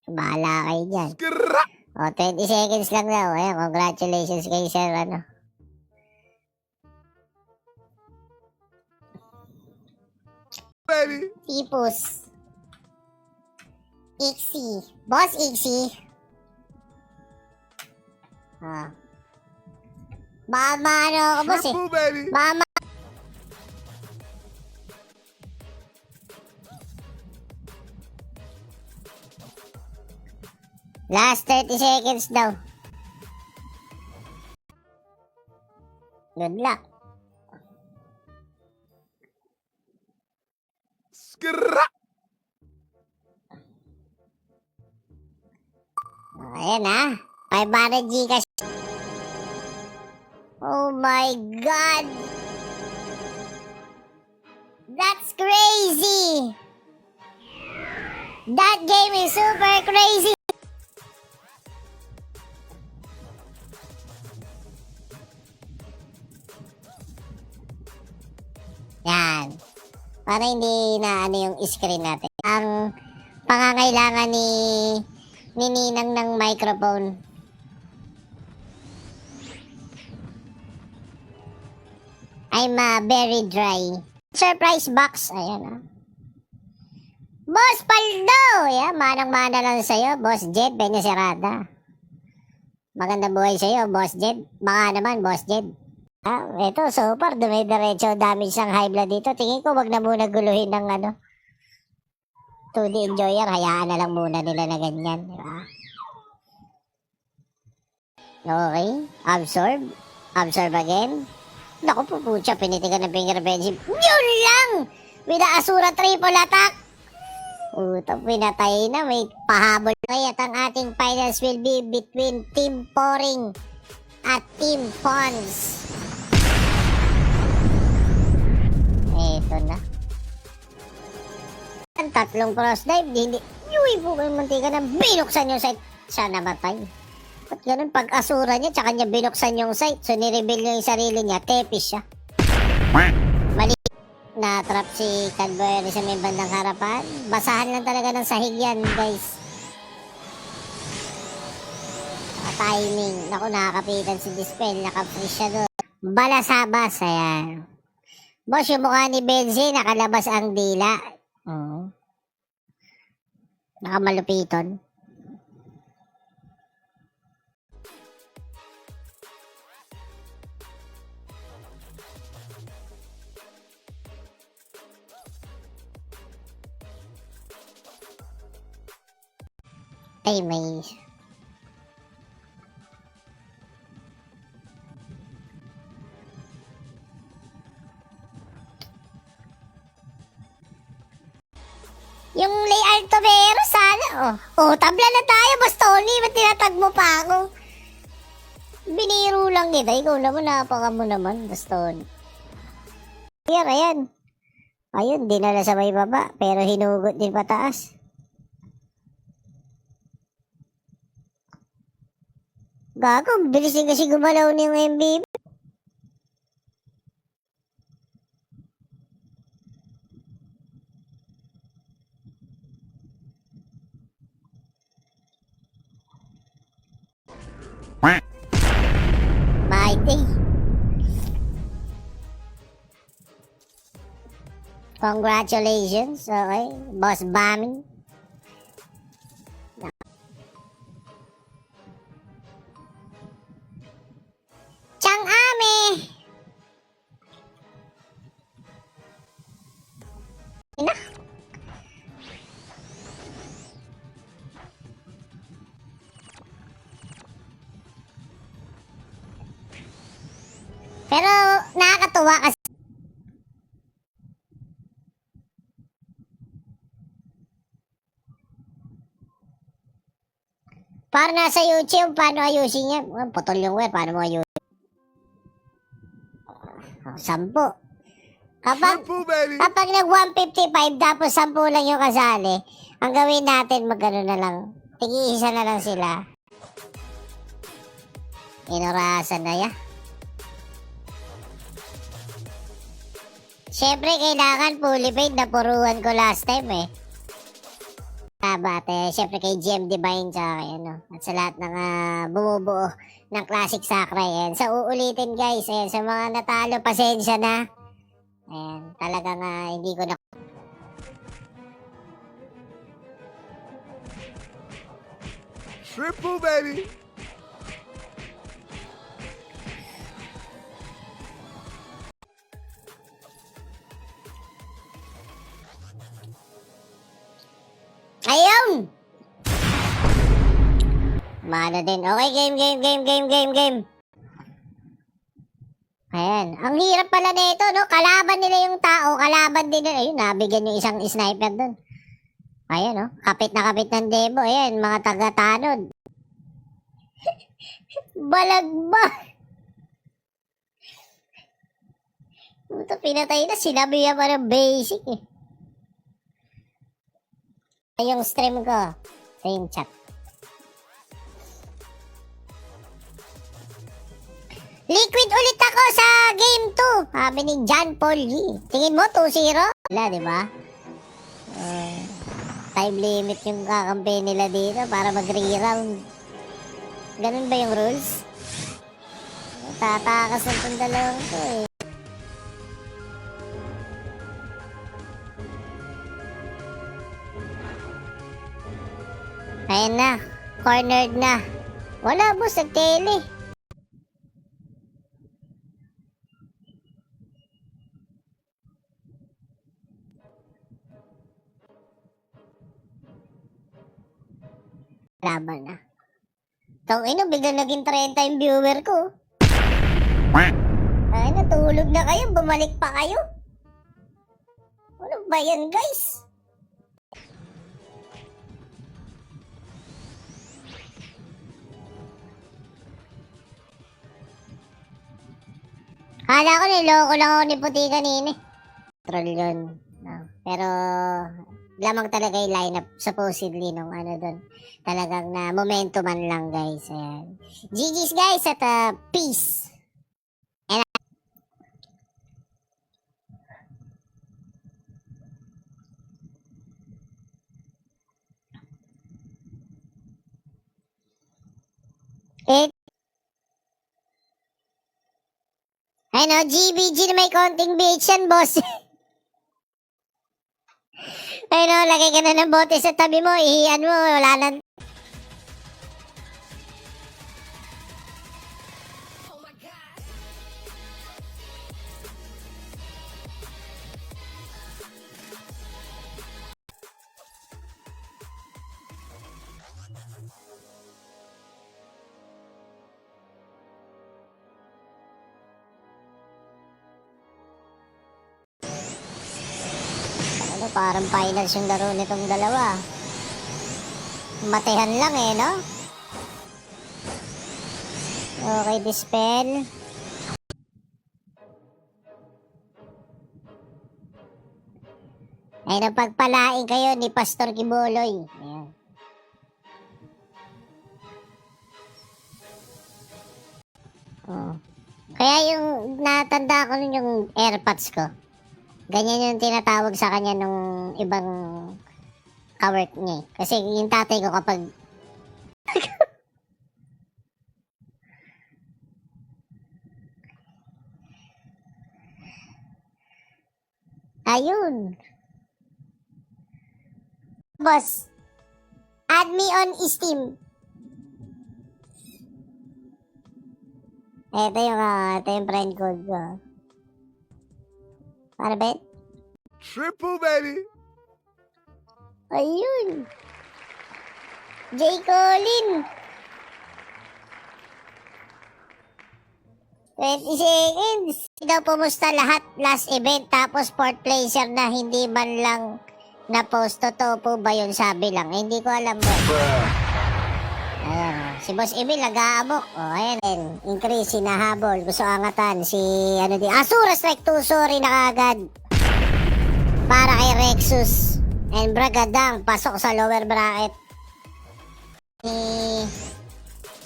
Bahala kayo dyan. O, 20 seconds lang daw. Ayan, congratulations kayo, sir, ano. Baby. Tipos. Ixie. Boss Ixie. Ah. Mama, ano ako, boss, eh. Triple, baby. Mama. Last 30 seconds daw. Good luck. Skra. Ayan na. 500 Gcash. Oh my God. That's crazy. That game is super crazy. Yan. Para hindi na ano yung screen natin. Ang pangangailangan ni Ninang ng microphone. I'm very dry. Surprise box. Ayan ah. Boss Paldo! Yan, manang-mana lang sa'yo. Boss Jed, Peñacerrada. Magandang buhay sa'yo, Boss Jed. Baka naman, Boss Jed. Ah, eto, so far, dumidiretso damage ng high blood dito. Tingin ko, wag na muna guluhin ng ano. 2D enjoyer, hayaan na lang muna nila na ganyan. Diba? Okay, absorb. Absorb again. Naku po, putya, pinitigan ng finger benching. Yun lang! With the Asura triple attack. Utang pinatay na, may pahabol. Kaya't ang ating finals will be between Team Poring at Team Pons. Eto na. Ang tatlong cross dive, hindi. Yuwi po kayo mantika na binuksan yung site. Siya namatay. Ba't ganun? Pag asura niya, tsaka niya binuksan yung site. So, nireveal niya yung sarili niya. Tepis siya. Mali. Na-trap si Cadbury sa may bandang harapan. Basahan lang talaga ng sahig yan, guys. Timing. Naku, nakakapitan si Dispel. Naka-freeze siya doon. Balasabas. Ayan. Boss, yung mukha ni Benzi, nakalabas ang dila. Nakamalupiton. Ay, may... Yung Lay Altovero sana, tabla na tayo, Boss Tony. Ba't tinatag mo pa ako? Biniro lang kita. Ikaw naman, napaka mo naman, Boss Tony. Ayan. Ayun, dinala sa may baba, pero hinugot din pataas. Gago, bilis din kasi gumalaw ni yung MVP. My day. Congratulations, okay, Boss Bami. Chang Ame. Ina. Pero nakakatuwa kasi para nasa YouTube, paano ayusin niya? Putol yung wire, paano mo ayusin? 10. Triple, baby. Kapag nag 155 tapos 10 lang yung kasali, ang gawin natin magano na lang. Tig-iisa na lang sila. Inorasan na ya. Siyempre, kailangan fully paid na puruan ko last time eh. At syempre kay GM Divine tsaka kay, ano, at sa lahat ng bumubuo ng Classic Sakurai. Ayan, sa uulitin guys, ayan, sa mga natalo, pasensya na. Ayan, talagang hindi ko na... Triple, baby. Ayun! Mana din. Okay, game. Ayan. Ang hirap pala nito, no? Kalaban nila yung tao, kalaban din nila. Ayun, nabigyan yung isang sniper dun. Ayan, no? Kapit na kapit ng debo. Ayan, mga taga-tanod. Balagba. Ito, pinatay na. Sinabi niya pa ng basic, eh. Yung stream ko. Sa yung chat. Liquid ulit ako sa game 2. Sabi ni John Paul G. Tingin mo, 2-0? Wala, di ba? Time limit yung kakampi nila dito para mag-re-round. Ganun ba yung rules? Tatakas ng itong dalawang to eh. Ayan na. Cornered na. Wala boss, nag-tele. Laban na. Tangina, biglang naging 30 yung viewer ko. Ay, natulog na kayo. Bumalik pa kayo. Ano ba yan, guys? Kala ko niloko lang ako ni Puti kanina. Troll yun. No. Pero, lamang talaga yung lineup supposedly nung ano doon. Talagang na momentuman lang guys. Ayan. GG's guys at peace. And ay no, GBG na may konting bitch yan, boss. Ay no, lagay ka na ng bote sa tabi mo, ihiyan mo, wala na. Ano, parang finals yung laro nitong dalawa. Matehan lang eh, no? Okay, dispel. Ay, napagpalain kayo ni Pastor Kiboloy. Ayan. Oh. Kaya yung natanda ko nun yung AirPods ko. Ganyan yung tinatawag sa kanya nung ibang kawork niya. Kasi yung tatay ko kapag... Ayun. Boss, add me on Steam. Ito yung friend code ko. Para ba? Triple, baby. Ayun. J. Colin. 20 seconds. Daw pumusta lahat last event tapos fourth placer na hindi man lang na-post. Totoo po ba yun? Sabi lang. Hindi ko alam ba. Si Boss Emil nag-aabok. Ayan. Increase, hinahabol. Gusto angatan. Si ano di. Asura strike 2. Sorry na kagad. Para kay Rexus. And Bragadang. Pasok sa lower bracket.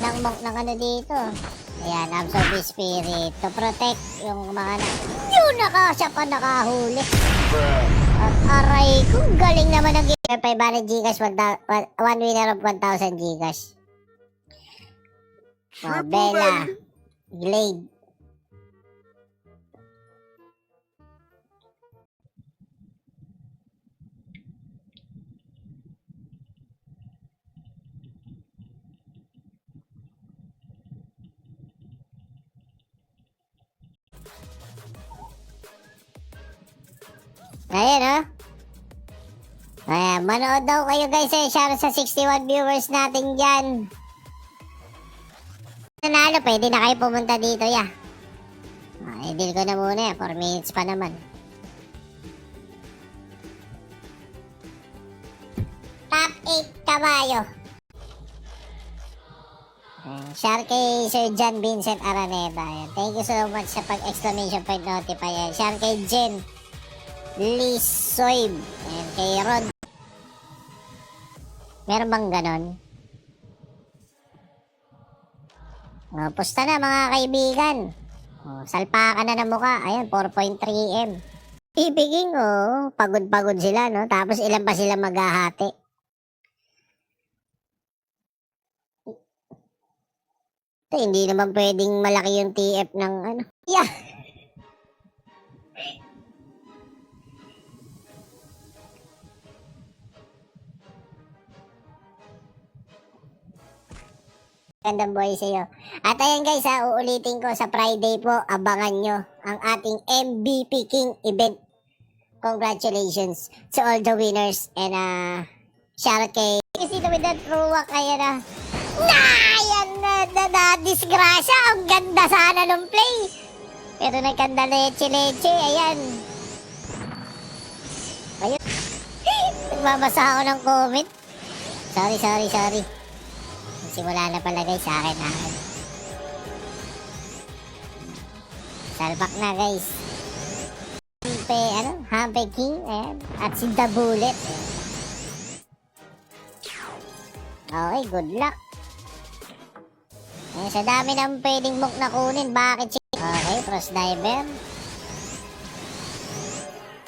Ng monk ng ano dito. Ayan. Absorb Spirit. To protect yung mga yun siya pa nakahuli. At aray ko, galing naman ng game. 500 Gcash, 1 winner of 1,000 Gcash. Triple, Bella. baby. Glade. Ayan, oh. Ayan, manood daw kayo guys eh. Shout out sa 61 viewers natin dyan. Nanalo, pwede na kayo pumunta dito, ya. I-deal ko na muna, 4 minutes pa naman. Top 8 kabayo. Shout kay Sir John Vincent Araneta. Ayan. Thank you so much sa pag-exclamation point notify. Ayan. Shout kay Jen Lisoib. Ayan. Kay Rod. Meron bang ganon? Pusta na mga kaibigan. Salpakan na ng mukha. Ayan, 4.3M. Ibiging, pagod-pagod sila, no? Tapos ilan pa sila maghahati. Ito, hindi naman pwedeng malaki yung TF ng ano. Yeah! Gandang buhay sa'yo. At ayan guys, uulitin ko sa Friday po, abangan nyo ang ating MVP King event. Congratulations to all the winners and shout out kay dito with that truwak. Ayan ayan na disgrasya. Ang ganda sana ng play. Pero nagkanda leche-leche. Ayan. Ayun. Nagbabasa ako ng comment. Sorry. Simula na pala guys sa akin. Salbak na guys. Hampe King. Ayan. At si The Bullet. Ayan. Okay, good luck. Ayan, sa dami ng pwedeng mock na kunin. Bakit siya? Okay, cross diver.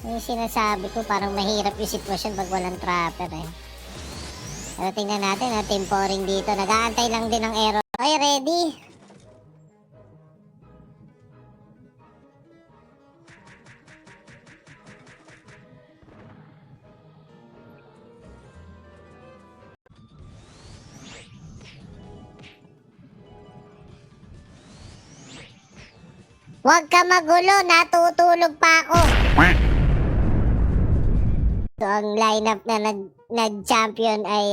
Yung sinasabi ko, parang mahirap yung sitwasyon pag walang trapper eh. Pero tingnan natin, temporing dito. Nag-aantay lang din ng error. Okay, ready? Huwag ka magulo, natutulog pa ako. So, ang lineup na nag-champion ay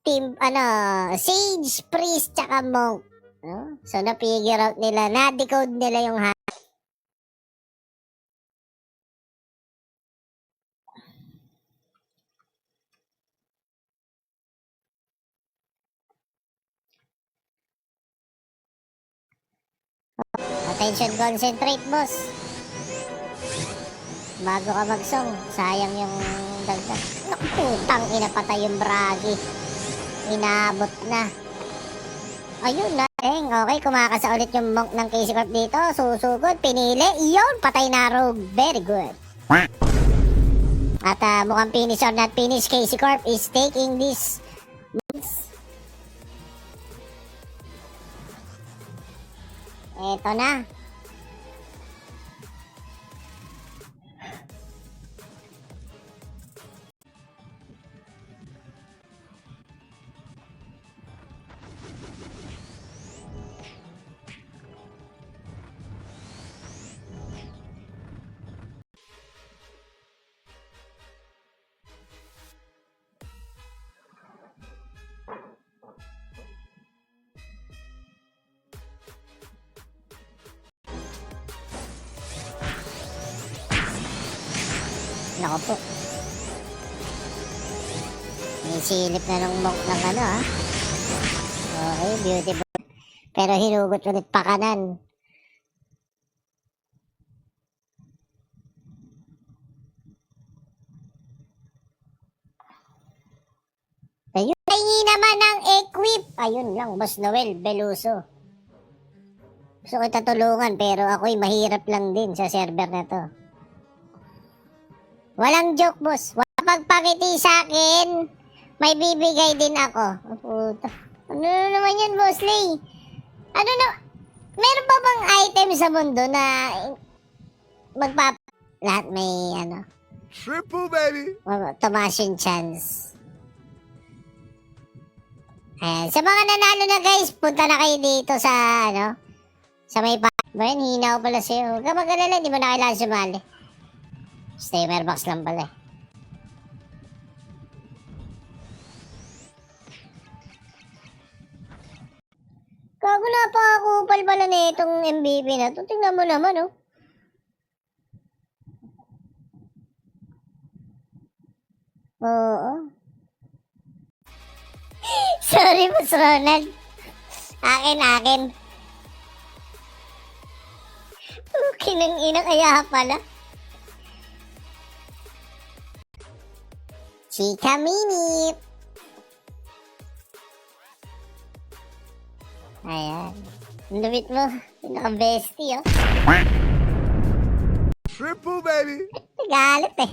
team, Sage, Priest, tsaka Monk. No? So, na-figure out nila, na-decode nila yung Attention, concentrate, boss. Bago ka magsong, sayang yung dagdag. Naku, putang ina, patay yung Bragi. Inabot na. Ayun na. Okay, kumakasa ulit yung Monk ng KC Corp dito. Susugod, pinili. Iyon, patay na Rogue. Very good. At mukhang finish or not finish, KC Corp is taking this. Eto na. Nako po. May silip na ng Monk ng Okay, beautiful. Pero hinugot ulit pa kanan. Ayun. Hingi naman ng equip. Ayun lang, Boss Noel Beluso. Gusto kita tulungan pero ako'y mahirap lang din sa server na to. Walang joke, boss. Walang pagpakiti sa akin. May bibigay din ako. Oh, puta. Ano naman yan, boss Lee? Ano na... Meron pa bang item sa mundo na lahat may ano? Triple, baby. Tumaas yung chance. Ayan. Sa mga nanalo na guys, punta na kayo dito sa ano? Sa may pa... Bayan, hina ko pala sa'yo. Huwag ka mag-alala, di mo na kailangan sumali. Steamer box lang pala eh. Gago, napakakupal pala na itong MVP na to. Tingnan mo naman, oh. Oo. Sorry, Boss Ronald. Akin. Kinang-ina kaya pala. Chika Minute. Ayan. Ang lupit mo. Pinaka-bestie, oh. Triple, baby. Galit eh.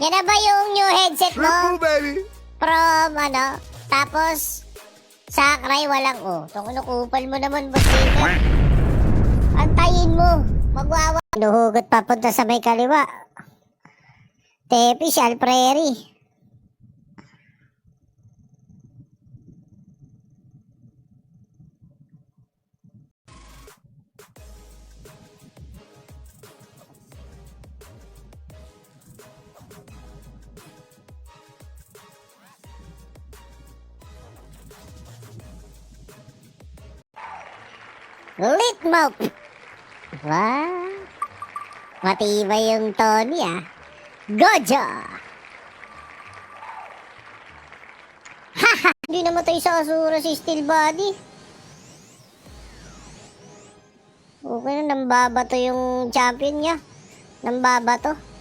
Yan na ba yung new headset mo? Triple, baby. From ano? Tapos, sakray walang oh. Ito kinukupal mo naman, Basita. Antayin mo. Magwawa. Nuhugot papunta sa may kaliwa. Tepi, Shal Prairie. Litmouth. Wow. Matibay yung Tony ah. Gojo. Haha. Hindi namatay sa Asura si Steel Body. Okay na, nambabato yung champion niya. Nambabato.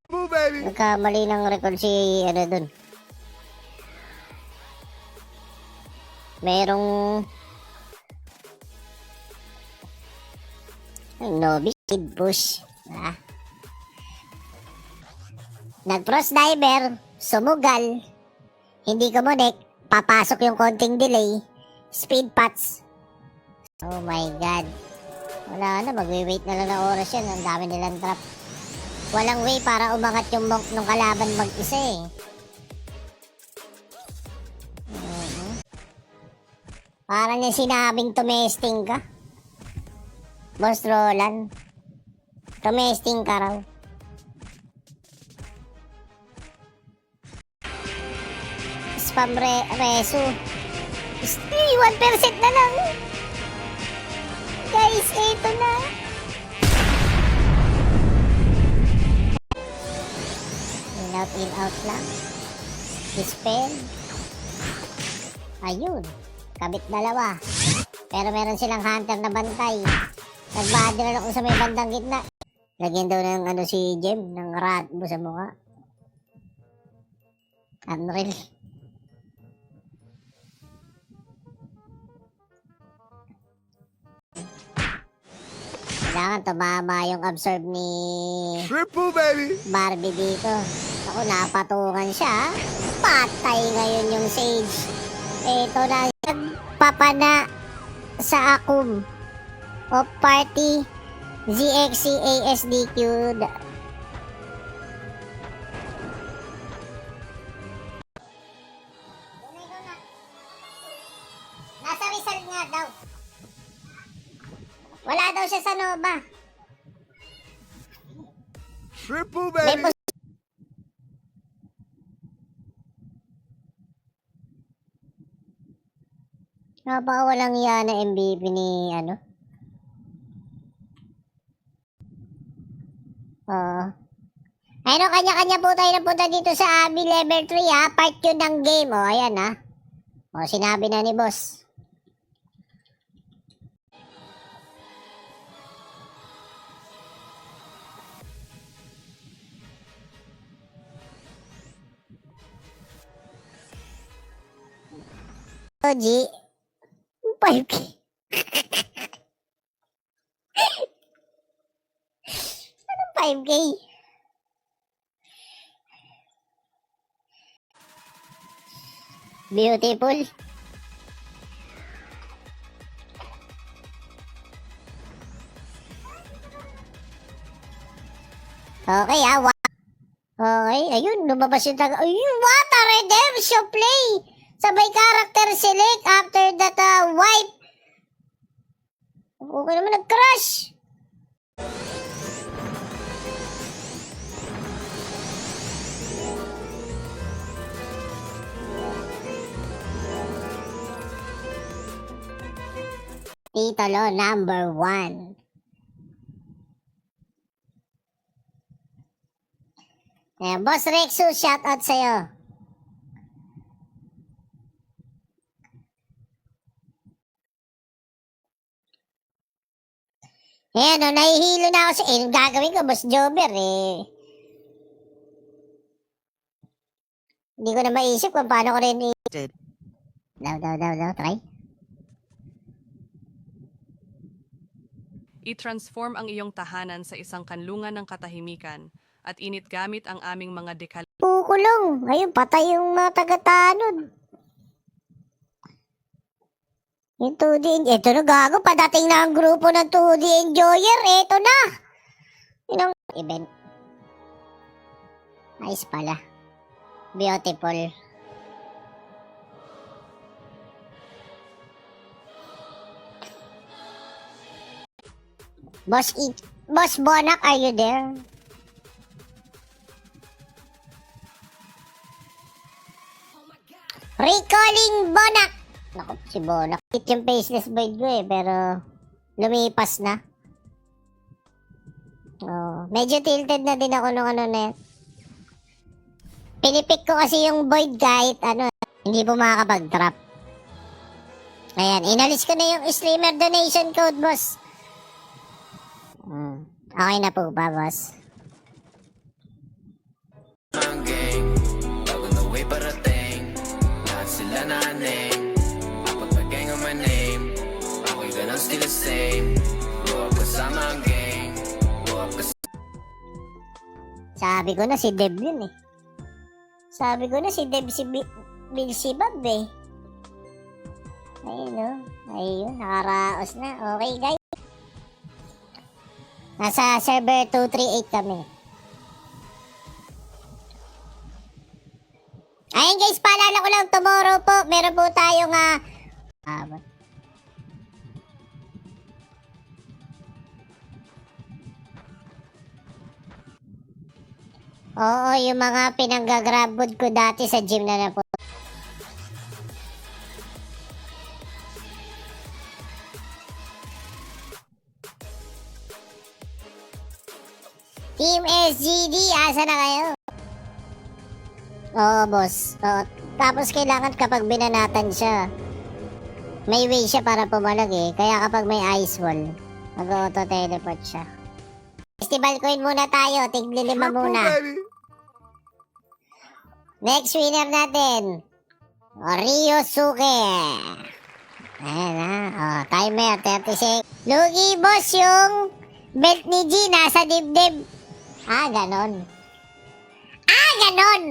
Triple, baby. Nagkamali ng record si ano dun. Merong Novice Kid Bush. Ah. Nag-cross diver, sumugal, hindi kumunik, papasok yung konting delay, speed patch. Oh my god. Wala na, magwi-wait na lang na oras yan. Ang dami nilang trap. Walang way para umangat yung monk ng kalaban mag-isa eh. Para niya sinabing tumesting ka. Boss Roland. Tumesting ka raw. Spam reso. 1% na lang. Guys, ito na. In out lang. Dispel. Ayun. Kabit dalawa. Pero meron silang hunter na bantay. Nag-badder ako sa may bandang gitna. Lagyan daw ng ano si Jem, ng rat mo sa mukha. Unreal. Kailangan tumama yung absorb ni Triple, baby. Barbie dito. Ako, napatungan siya. Patay ngayon yung Sage. Ito na. Papana sa Akum. Of Party. ZXC ASDQ. Nasa Rizal nga daw. Wala daw siya sa Nova. Triple, May baby. Napakawalang yan na MVP ni ano? Oo. Ayun, kanya-kanya po tayo napunta dito sa Abbey Level 3 ha. Part yun ng game. O, ayan ha. O, sinabi na ni boss. O, G. 5K. Anong 5K? Beautiful. Okay ha. Okay, ayun, lumabas yung taga. Ayun, what a redemption play! Sabay character select after that wipe. Okay naman, nag-crash. Titulo number 1. Ayan, Boss Rexus, shoutout sa'yo. Ayan, nahihilo na ako sa... gagawin ko, Boss Jobber, Hindi ko na maisip kung paano ko rin Daw, try. I-transform ang iyong tahanan sa isang kanlungan ng katahimikan at init gamit ang aming mga Pukulong. Ayun, patay yung mga taga-tanod. Yung 2D, ito na gago, padating na ang grupo ng 2D Enjoyer, ito na. Yun ang event. Nice pala. Beautiful. Boss Bonak, are you there? Recalling Bonak! Naku, si Bonak. Hit yung faceless void ko pero lumipas na. Oh, medyo tilted na din ako nung ano na yan. Pinipik ko kasi yung void kahit hindi po makakapag-trap. Ayan, inalis ko na yung streamer donation code, boss. Okay na po ba, boss? Ang gang, bago na way parating. Lahat sila naning. Kapag mag-gang on my name, ako'y ganun still the same. Grow up kasama ang gang. Grow up kasama. Sabi ko na si Deb yun Sabi ko na si Deb si Bilsibab Ayun Ayun, nakaraos na. Okay, guys. Nasa server 238 kami. Ayun guys, paalala ko lang, tomorrow po, meron po tayong oo, yung mga pinanggagrabwood ko dati sa gym na po. Team SGD, asa na kayo? Oo, boss. Oo. Tapos kailangan kapag binanatan siya, may way siya para pumalag Kaya kapag may ice wall, mag-auto-teleport siya. Festival coin muna tayo. Tigli 5 Triple muna. baby. Next winner natin, Ryosuke. Ayan timer, 30 seconds. Lugi, boss, yung belt ni G nasa dibdib. Ganon. Ganon!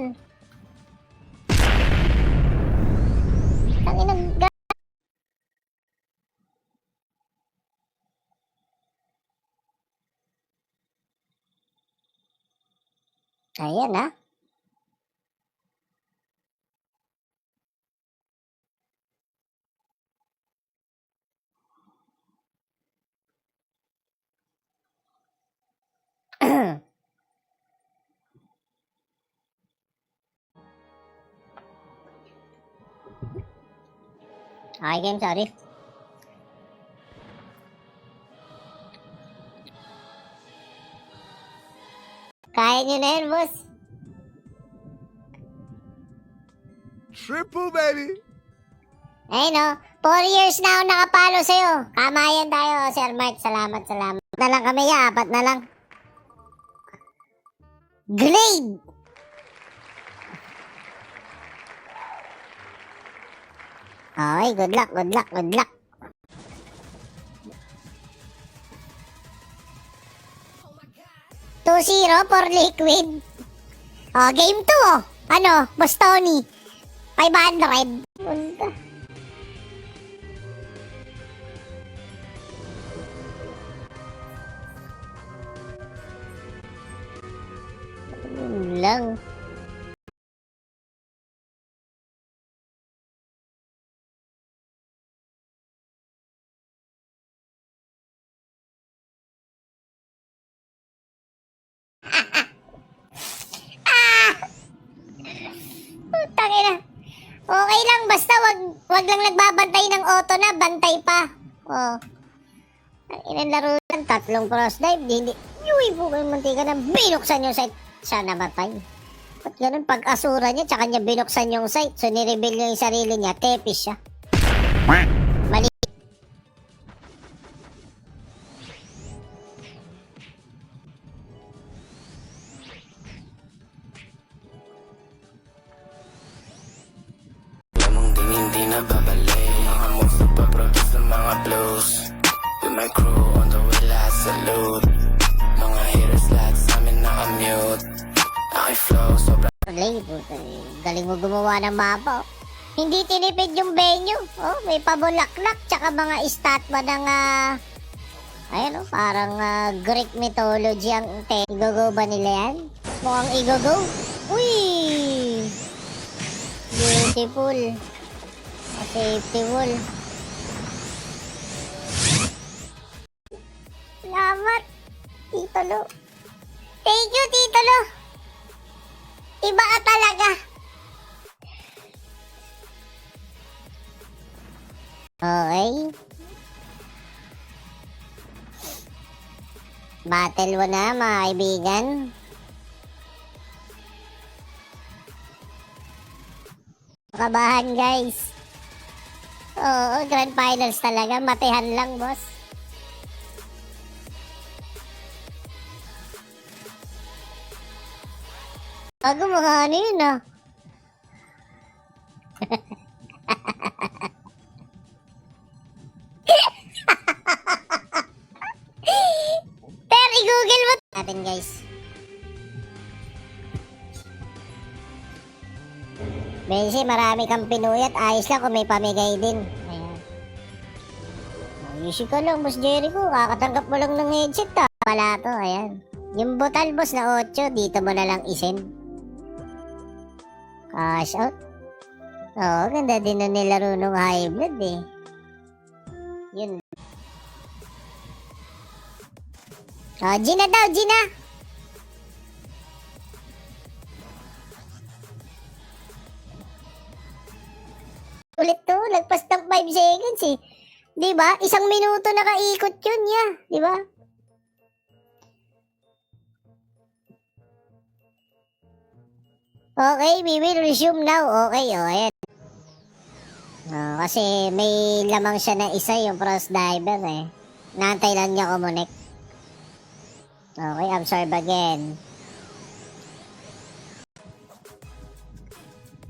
Tanginang ayan Okay, game, sorry. Kaya nyo na yan, boss. Triple baby. Ayun o, 4 years na ako nakapalo sa'yo. Kamayan tayo, Sir Mark. Salamat. Na lang kami, 4 na lang. Glade! Okay, good luck. 2-0 for Liquid. Oh, game 2 oh. Ano, Boss Tony? 500. Punta. Yun lang. Tangina. Okay lang, basta wag lang nagbabantay ng auto na, bantay pa. Oh. Ilang laro lang, 3 cross dive, hindi. Uy, bukay mantika na, binuksan yung site. Siya namatay. Ba't ganun? Pag asura niya, tsaka niya binuksan yung site, so nireveal niya yung sarili niya, tepis siya. Mali. Lamang ding hindi na babalik. Mga moves na paproduce ng mga blues. With my crew on the way, last salute. Mga haters lahat sa amin naka-mute. Aking flow sobrang Galing mo gumawa ng mapa. Oh. Hindi tinipid yung venue. Oh, may pabulaklak, tsaka mga estatwa ng ayun oh, parang Greek mythology ang Igogo ba nila yan? Mukhang igogo. Uy! Beautiful. Safety wall. Salamat, Tito Lo. Thank you, Tito Lo. Iba ka talaga. Okay. Battle 1 na, mga kaibigan. Kabahan, guys. Oo, grand finals talaga. Matihan lang, boss. Bago mga ano yun, ah. Pero i-google mo natin, guys. Bensi, marami kang pinuyat. Ayos lang kung may pamigay din. Ayan. Easy ka lang, Boss Jericho. Kakatanggap mo lang ng headset, ah. Pala to, ayan. Yung butal, boss, na 8, dito mo na lang isend. Cash out. Oo, ganda din na nilaro nung high blood eh. Yun. Oh, Gina daw, Gina! Ulit to, lagpas ng 5 seconds eh. Diba? 1 minuto nakaikot yun, yeah. Diba? Okay, we will resume now. Okay, oh, ayan. Oh, kasi may lamang siya na isa yung cross diver eh. Naantay lang niya kumunik. Okay, absorb again.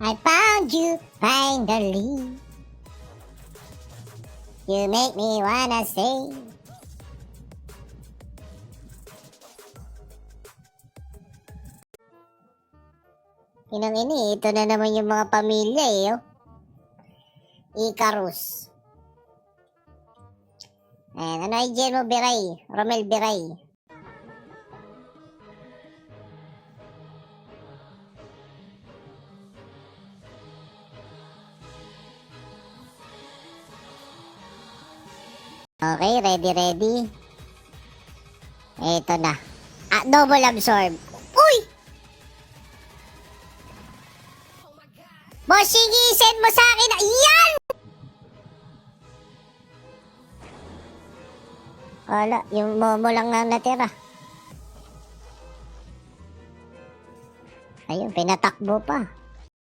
I found you finally. You make me wanna say. Inang ini, ito na naman yung mga pamilya eh. Oh. Icarus. Ayan, ano ay Guillermo Biray? Romel Biray. Okay, ready. Ito na. Double absorb. Uy! Boss, sige, send mo sa akin. Yan! Wala, yung momo lang ang natira. Ayun, pinatakbo pa.